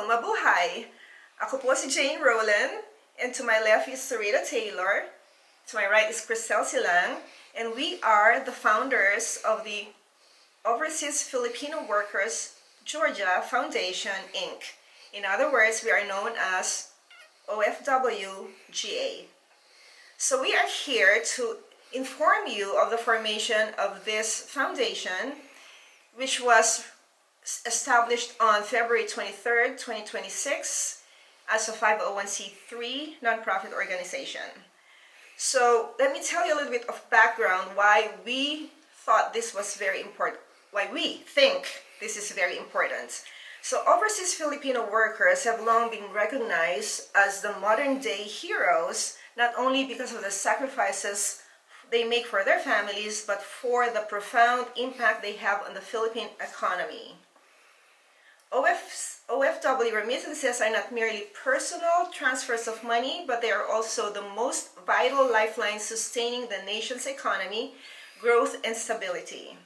Mabuhay! Ako po si Jane Rowland, and to my left is Sarita Taylor. To my right is Cristel Silang, and we are the founders of the Overseas Filipino Workers Georgia Foundation, Inc. In other words, we are known as OFW GA. So we are here to inform you of the formation of this foundation, which was established on February 23rd, 2026 as a 501c3 nonprofit organization. So let me tell you a little bit of background why we thought this was very important, why we think this is very important. So overseas Filipino workers have long been recognized as the modern day heroes, not only because of the sacrifices they make for their families, but for the profound impact they have on the Philippine economy. OFW remittances are not merely personal transfers of money, but they are also the most vital lifeline sustaining the nation's economy, growth, and stability.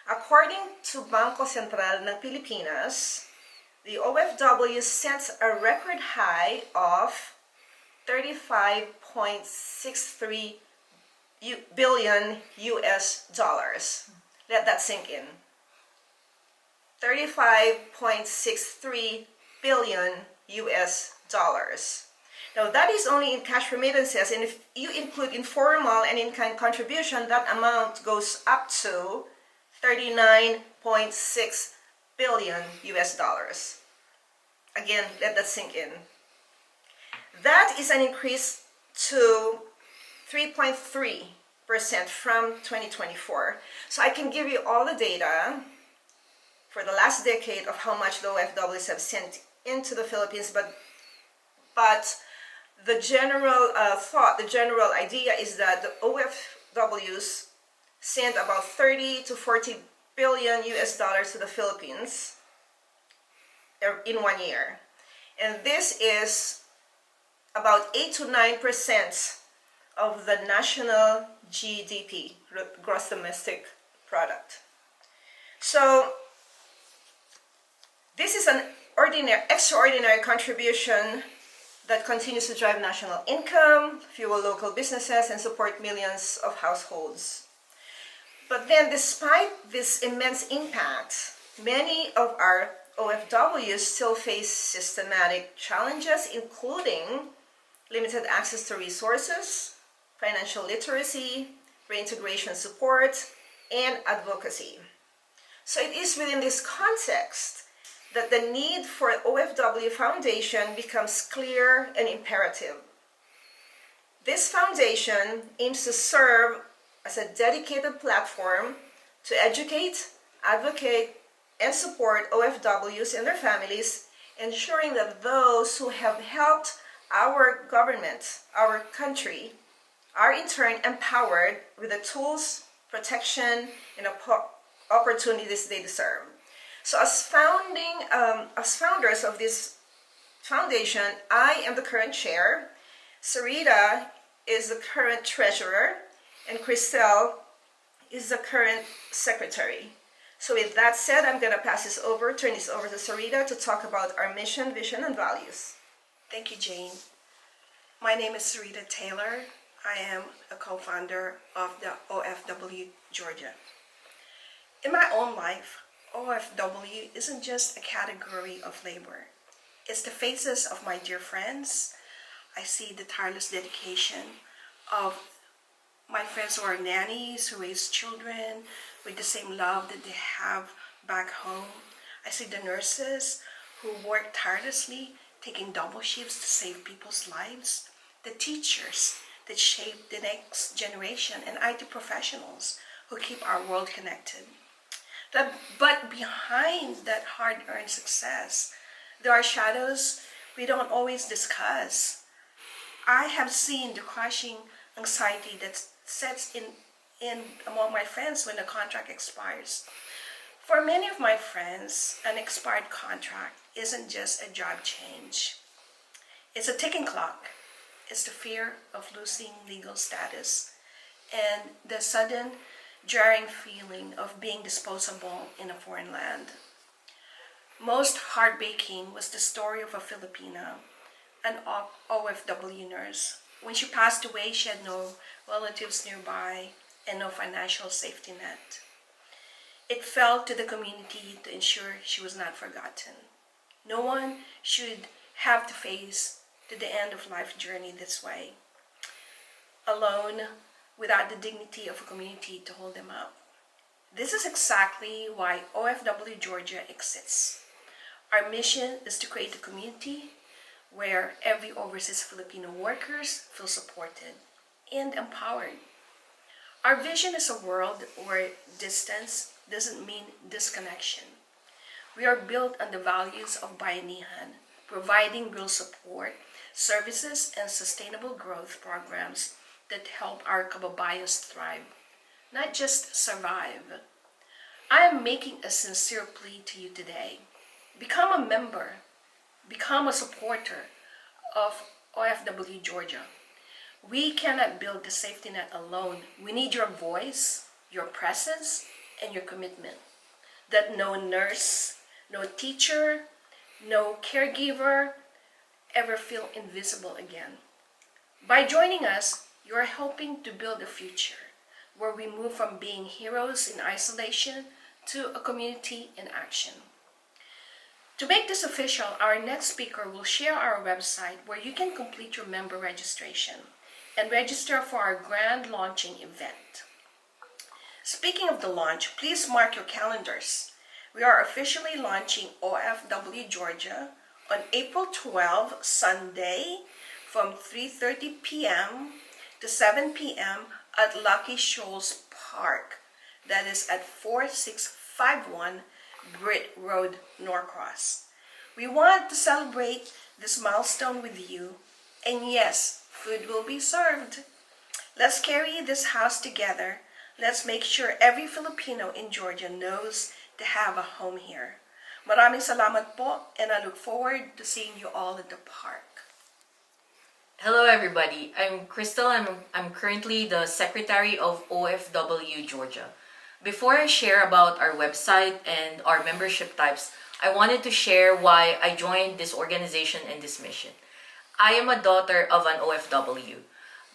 According to Bangko Sentral ng Pilipinas, the OFW sent a record high of 35.63 billion US dollars. Let that sink in. 35.63 billion US dollars. Now that is only in cash remittances, and if you include informal and in-kind contribution, that amount goes up to 39.6 billion US dollars. Again, let that sink in. That is an increase to 3.3% from 2024. So I can give you all the data for the last decade of how much the OFWs have sent into the Philippines, but the general the general idea is that the OFWs sent about 30 to 40 billion US dollars to the Philippines in 1 year. And this is about 8 to 9% of the national GDP, gross domestic product. So this is an extraordinary contribution that continues to drive national income, fuel local businesses, and support millions of households. But then, despite this immense impact, many of our OFWs still face systematic challenges, including limited access to resources, financial literacy, reintegration support, and advocacy. So it is within this context that the need for OFW Foundation becomes clear and imperative. This foundation aims to serve as a dedicated platform to educate, advocate, and support OFWs and their families, ensuring that those who have helped our government, our country, are in turn empowered with the tools, protection, and opportunities they deserve. So as founders of this foundation, I am the current chair, Sarita is the current treasurer, and Cristel is the current secretary. So with that said, I'm going to turn this over to Sarita to talk about our mission, vision, and values. Thank you, Jane. My name is Sarita Taylor. I am a co-founder of the OFW Georgia. In my own life, OFW isn't just a category of labor. It's the faces of my dear friends. I see the tireless dedication of my friends who are nannies, who raise children with the same love that they have back home. I see the nurses who work tirelessly, taking double shifts to save people's lives. The teachers that shape the next generation, and IT professionals who keep our world connected. But behind that hard-earned success, there are shadows we don't always discuss. I have seen the crushing anxiety that sets in among my friends when the contract expires. For many of my friends, an expired contract isn't just a job change. It's a ticking clock. It's the fear of losing legal status and the sudden jarring feeling of being disposable in a foreign land. Most heartbreaking was the story of a Filipina, an OFW nurse. When she passed away, she had no relatives nearby and no financial safety net. It fell to the community to ensure she was not forgotten. No one should have to face to the end of life journey this way, alone, without the dignity of a community to hold them up. This is exactly why OFW Georgia exists. Our mission is to create a community where every overseas Filipino workers feel supported and empowered. Our vision is a world where distance doesn't mean disconnection. We are built on the values of bayanihan, providing real support, services, and sustainable growth programs that help our kababayans thrive, not just survive. I am making a sincere plea to you today. Become a member, become a supporter of OFW Georgia. We cannot build the safety net alone. We need your voice, your presence, and your commitment. That no nurse, no teacher, no caregiver ever feel invisible again. By joining us, you are helping to build a future where we move from being heroes in isolation to a community in action. To make this official, our next speaker will share our website where you can complete your member registration and register for our grand launching event. Speaking of the launch, please mark your calendars. We are officially launching OFW Georgia on April 12, Sunday, from 3:30 p.m. to 7 p.m. at Lucky Shoals Park. That is at 4651 Britt Road, Norcross. We want to celebrate this milestone with you, and yes, food will be served. Let's carry this house together. Let's make sure every Filipino in Georgia knows to have a home here. Maraming salamat po, and I look forward to seeing you all at the park. Hello everybody, I'm Crystal. I'm currently the Secretary of OFW Georgia. Before I share about our website and our membership types, I wanted to share why I joined this organization and this mission. I am a daughter of an OFW.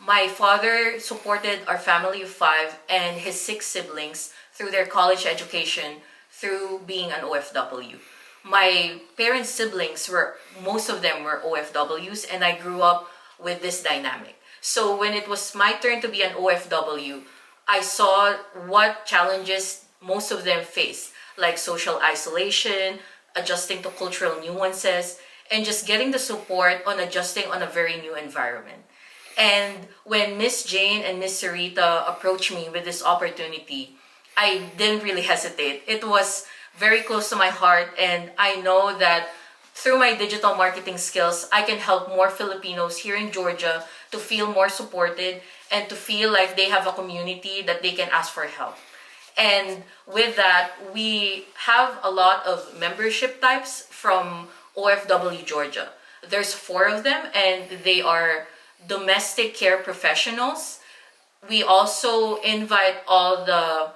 My father supported our family of 5 and his 6 siblings through their college education through being an OFW. My parents' siblings most of them were OFWs, and I grew up with this dynamic. So when it was my turn to be an OFW, I saw what challenges most of them face, like social isolation, adjusting to cultural nuances, and just getting the support on adjusting on a very new environment. And when Miss Jane and Miss Sarita approached me with this opportunity, I didn't really hesitate. It was very close to my heart, and I know that through my digital marketing skills, I can help more Filipinos here in Georgia to feel more supported and to feel like they have a community that they can ask for help. And with that, we have a lot of membership types from OFW Georgia. There's 4 of them, and they are domestic care professionals. We also invite all the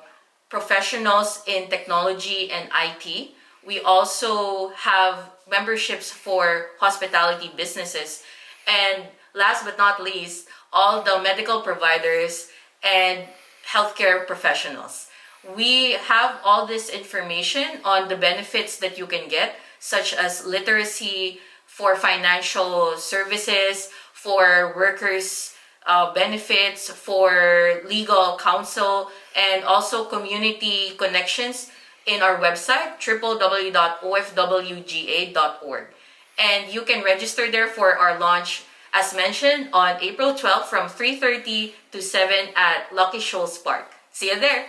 professionals in technology and IT. We also have memberships for hospitality businesses. And last but not least, all the medical providers and healthcare professionals. We have all this information on the benefits that you can get, such as literacy, for financial services, for workers' benefits, for legal counsel, and also community connections in our website, www.ofwga.org. And you can register there for our launch, as mentioned, on April 12th from 3:30 to 7 at Lucky Shoals Park. See you there!